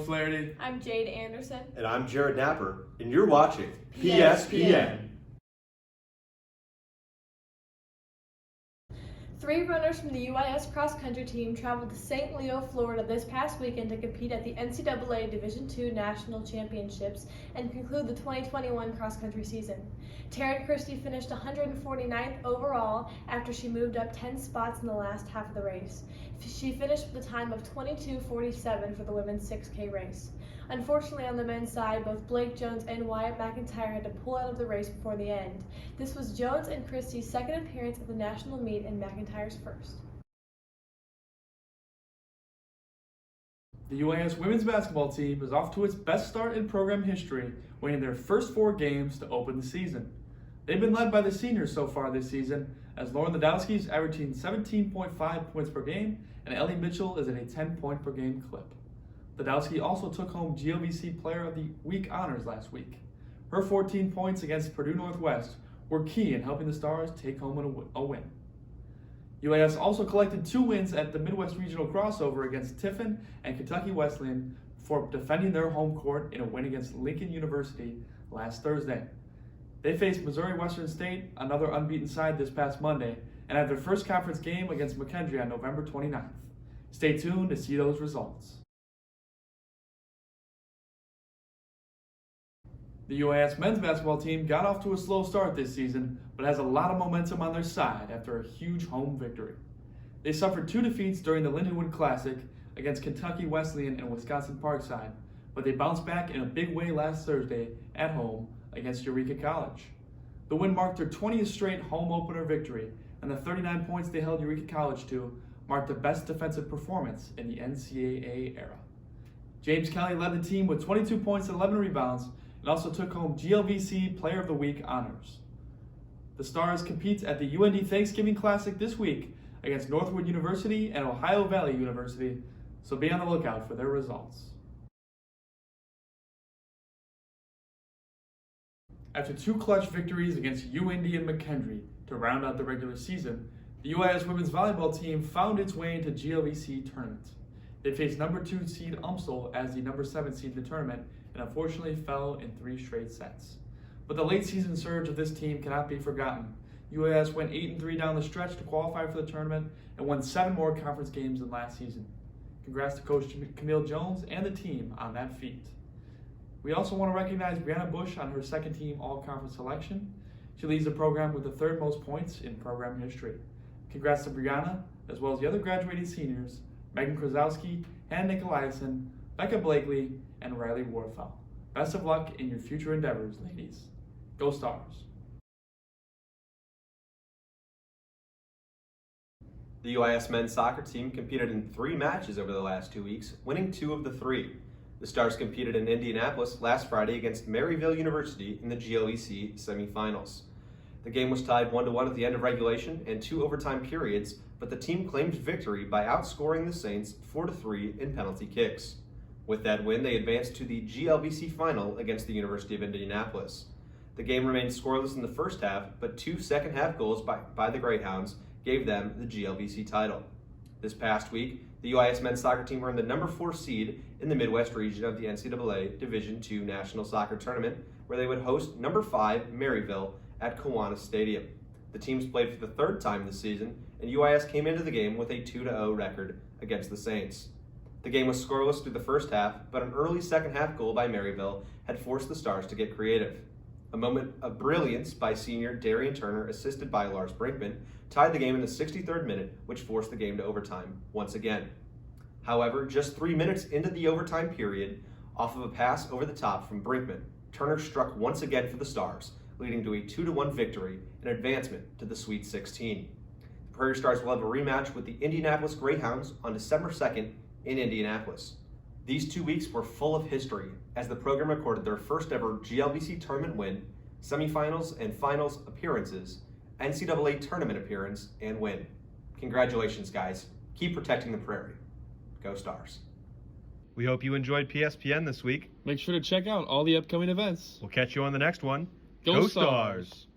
Flaherty. I'm Jade Anderson. And I'm Jared Napper, and you're watching PSPN. 3 runners from the UIS cross-country team traveled to St. Leo, Florida this past weekend to compete at the NCAA Division II National Championships and conclude the 2021 cross-country season. Taryn Christie finished 149th overall after she moved up 10 spots in the last half of the race. She finished with a time of 22:47 for the women's 6K race. Unfortunately, on the men's side, both Blake Jones and Wyatt McIntyre had to pull out of the race before the end. This was Jones and Christie's second appearance at the national meet and McIntyre's first. The UIS women's basketball team is off to its best start in program history, winning their first 4 games to open the season. They've been led by the seniors so far this season, as Lauren Ladowski is averaging 17.5 points per game, and Ellie Mitchell is at a 10-point-per-game clip. Ladowski also took home GLVC Player of the Week honors last week. Her 14 points against Purdue Northwest were key in helping the Stars take home a win. UIS also collected 2 wins at the Midwest Regional Crossover against Tiffin and Kentucky Wesleyan for defending their home court in a win against Lincoln University last Thursday. They faced Missouri Western State, another unbeaten side, this past Monday, and had their first conference game against McKendree on November 29th. Stay tuned to see those results. The UIS men's basketball team got off to a slow start this season, but has a lot of momentum on their side after a huge home victory. They suffered 2 defeats during the Lindenwood Classic against Kentucky Wesleyan and Wisconsin Parkside, but they bounced back in a big way last Thursday at home against Eureka College. The win marked their 20th straight home opener victory, and the 39 points they held Eureka College to marked the best defensive performance in the NCAA era. James Kelly led the team with 22 points and 11 rebounds, and also took home GLVC Player of the Week honors. The Stars compete at the UND Thanksgiving Classic this week against Northwood University and Ohio Valley University, so be on the lookout for their results. After 2 clutch victories against UND and McKendree to round out the regular season, the UIS women's volleyball team found its way into GLVC tournament. They faced number 2 seed UMSL as the number 7 seed in the tournament, and unfortunately fell in 3 straight sets. But the late season surge of this team cannot be forgotten. UIS went 8-3 down the stretch to qualify for the tournament and won 7 more conference games than last season. Congrats to Coach Camille Jones and the team on that feat. We also want to recognize Brianna Bush on her second team all-conference selection. She leads the program with the 3rd most points in program history. Congrats to Brianna, as well as the other graduating seniors, Megan Krasowski, Hannah Nicolaisen, Becca Blakely, and Riley Warfel. Best of luck in your future endeavors, ladies. Go Stars. The UIS men's soccer team competed in 3 matches over the last 2 weeks, winning 2 of the 3. The Stars competed in Indianapolis last Friday against Maryville University in the GLEC semifinals. The game was tied 1-1 at the end of regulation and 2 overtime periods, but the team claimed victory by outscoring the Saints 4-3 in penalty kicks. With that win, they advanced to the GLVC final against the University of Indianapolis. The game remained scoreless in the first half, but 2 second-half goals by the Greyhounds gave them the GLVC title. This past week, the UIS men's soccer team earned the number 4 seed in the Midwest region of the NCAA Division II National Soccer Tournament, where they would host number 5 Maryville at Kiwanis Stadium. The teams played for the 3rd time this season, and UIS came into the game with a 2-0 record against the Saints. The game was scoreless through the first half, but an early second-half goal by Maryville had forced the Stars to get creative. A moment of brilliance by senior Darian Turner, assisted by Lars Brinkman, tied the game in the 63rd minute, which forced the game to overtime once again. However, just 3 minutes into the overtime period, off of a pass over the top from Brinkman, Turner struck once again for the Stars, leading to a 2-1 victory and advancement to the Sweet 16. The Prairie Stars will have a rematch with the Indianapolis Greyhounds on December 2nd in Indianapolis. These 2 weeks were full of history as the program recorded their first ever GLVC tournament win, semifinals and finals appearances, NCAA tournament appearance, and win. Congratulations, guys. Keep protecting the Prairie. Go Stars. We hope you enjoyed PSPN this week. Make sure to check out all the upcoming events. We'll catch you on the next one. Go Stars!